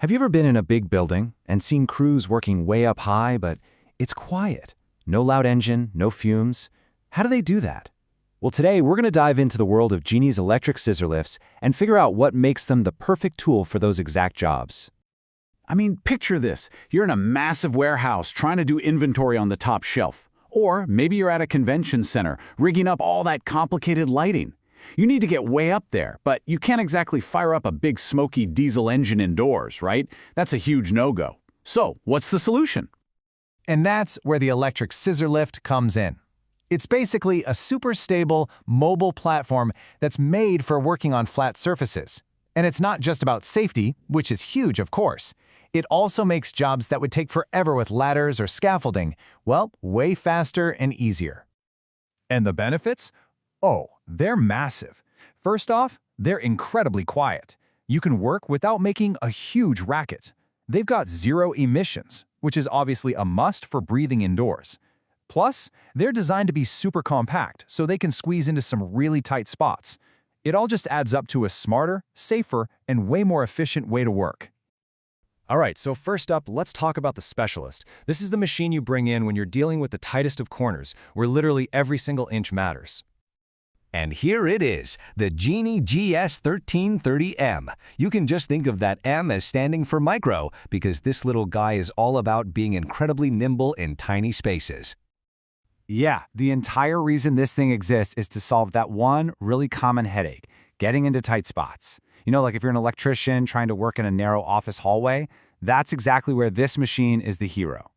Have you ever been in a big building and seen crews working way up high, but it's quiet? No loud engine, no fumes. How do they do that? Well, today we're going to dive into the world of Genie's electric scissor lifts and figure out what makes them the perfect tool for those exact jobs. I mean, picture this. You're in a massive warehouse trying to do inventory on the top shelf. Or maybe you're at a convention center rigging up all that complicated lighting. You need to get way up there, but you can't exactly fire up a big smoky diesel engine indoors, right? That's a huge no-go. So, what's the solution? And that's where the electric scissor lift comes in. It's basically a super stable, mobile platform that's made for working on flat surfaces. And it's not just about safety, which is huge, of course. It also makes jobs that would take forever with ladders or scaffolding, well, way faster and easier. And the benefits? Oh, they're massive. First off, they're incredibly quiet. You can work without making a huge racket. They've got zero emissions, which is obviously a must for breathing indoors. Plus, they're designed to be super compact, so they can squeeze into some really tight spots. It all just adds up to a smarter, safer, and way more efficient way to work. All right, so first up, let's talk about the Specialist. This is the machine you bring in when you're dealing with the tightest of corners, where literally every single inch matters. And here it is, the Genie GS1330M. You can just think of that M as standing for micro, because this little guy is all about being incredibly nimble in tiny spaces. Yeah, the entire reason this thing exists is to solve that one really common headache, getting into tight spots. You know, like if you're an electrician trying to work in a narrow office hallway, that's exactly where this machine is the hero.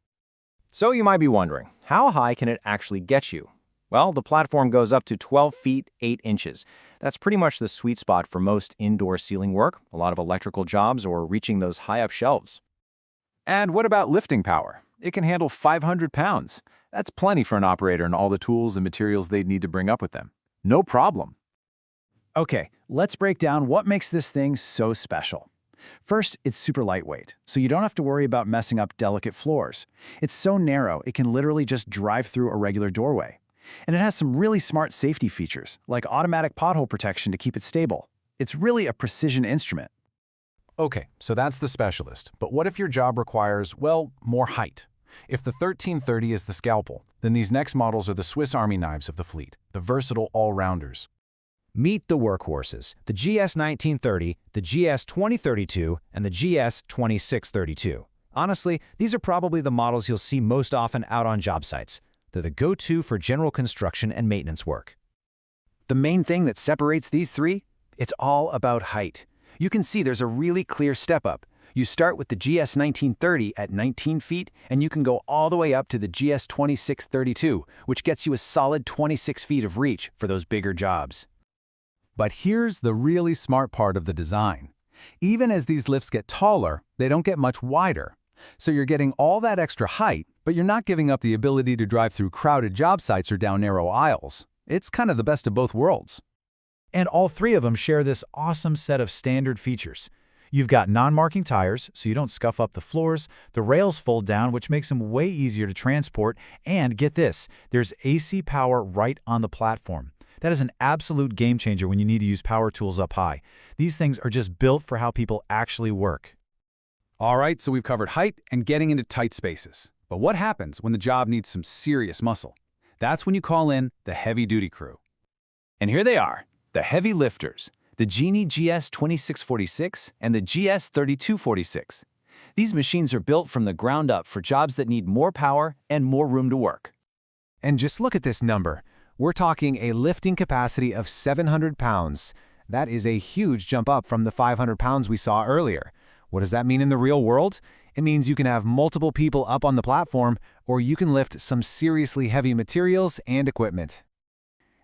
So you might be wondering, how high can it actually get you? Well, the platform goes up to 12 feet 8 inches. That's pretty much the sweet spot for most indoor ceiling work, a lot of electrical jobs, or reaching those high-up shelves. And what about lifting power? It can handle 500 pounds. That's plenty for an operator and all the tools and materials they'd need to bring up with them. No problem. Okay, let's break down what makes this thing so special. First, it's super lightweight, so you don't have to worry about messing up delicate floors. It's so narrow, it can literally just drive through a regular doorway. And it has some really smart safety features, like automatic pothole protection to keep it stable. It's really a precision instrument. Okay, so that's the Specialist. But what if your job requires, well, more height? If the 1330 is the scalpel, then these next models are the Swiss Army knives of the fleet, the versatile all-rounders. Meet the workhorses, the GS1930, the GS2032, and the GS2632. Honestly, these are probably the models you'll see most often out on job sites. They're the go-to for general construction and maintenance work. The main thing that separates these three? It's all about height. You can see there's a really clear step up. You start with the GS1930 at 19 feet, and you can go all the way up to the GS2632, which gets you a solid 26 feet of reach for those bigger jobs. But here's the really smart part of the design. Even as these lifts get taller, they don't get much wider. So you're getting all that extra height, but you're not giving up the ability to drive through crowded job sites or down narrow aisles. It's kind of the best of both worlds. And all three of them share this awesome set of standard features. You've got non-marking tires, so you don't scuff up the floors. The rails fold down, which makes them way easier to transport. And get this, there's AC power right on the platform. That is an absolute game changer when you need to use power tools up high. These things are just built for how people actually work. All right, so we've covered height and getting into tight spaces. But what happens when the job needs some serious muscle? That's when you call in the heavy-duty crew. And here they are, the heavy lifters, the Genie GS2646 and the GS3246. These machines are built from the ground up for jobs that need more power and more room to work. And just look at this number. We're talking a lifting capacity of 700 pounds. That is a huge jump up from the 500 pounds we saw earlier. What does that mean in the real world? It means you can have multiple people up on the platform, or you can lift some seriously heavy materials and equipment.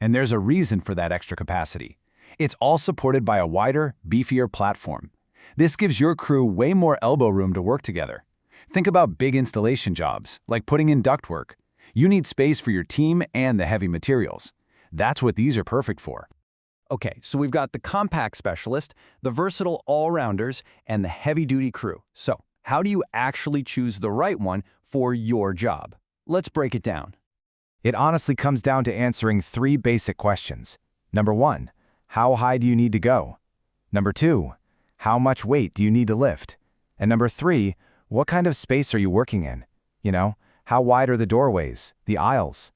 And there's a reason for that extra capacity. It's all supported by a wider, beefier platform. This gives your crew way more elbow room to work together. Think about big installation jobs, like putting in ductwork. You need space for your team and the heavy materials. That's what these are perfect for. Okay, so we've got the compact Specialist, the versatile all-rounders, and the heavy-duty crew. So, how do you actually choose the right one for your job? Let's break it down. It honestly comes down to answering three basic questions. Number 1, how high do you need to go? Number 2, how much weight do you need to lift? And number 3, what kind of space are you working in? You know, how wide are the doorways, the aisles?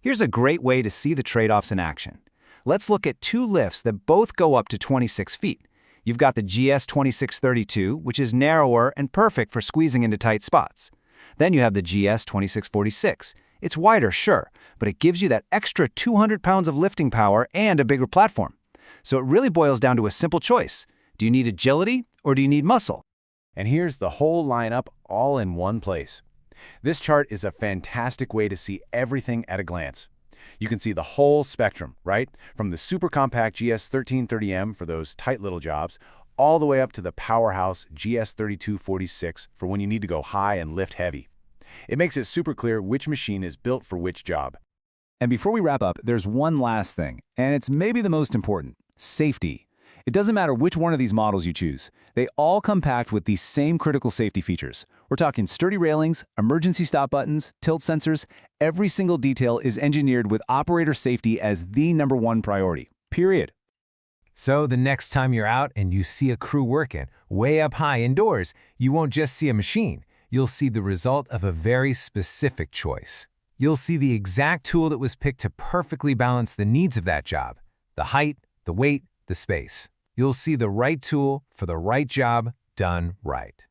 Here's a great way to see the trade-offs in action. Let's look at 2 lifts that both go up to 26 feet. You've got the GS2632, which is narrower and perfect for squeezing into tight spots. Then you have the GS2646. It's wider, sure, but it gives you that extra 200 pounds of lifting power and a bigger platform. So it really boils down to a simple choice. Do you need agility or do you need muscle? And here's the whole lineup all in one place. This chart is a fantastic way to see everything at a glance. You can see the whole spectrum, right? From the super compact GS1330M for those tight little jobs, all the way up to the powerhouse GS3246 for when you need to go high and lift heavy. It makes it super clear which machine is built for which job. And before we wrap up, there's one last thing, and it's maybe the most important: safety. It doesn't matter which one of these models you choose. They all come packed with these same critical safety features. We're talking sturdy railings, emergency stop buttons, tilt sensors. Every single detail is engineered with operator safety as the #1 priority, period. So the next time you're out and you see a crew working way up high indoors, you won't just see a machine. You'll see the result of a very specific choice. You'll see the exact tool that was picked to perfectly balance the needs of that job: the height, the weight, the space. You'll see the right tool for the right job done right.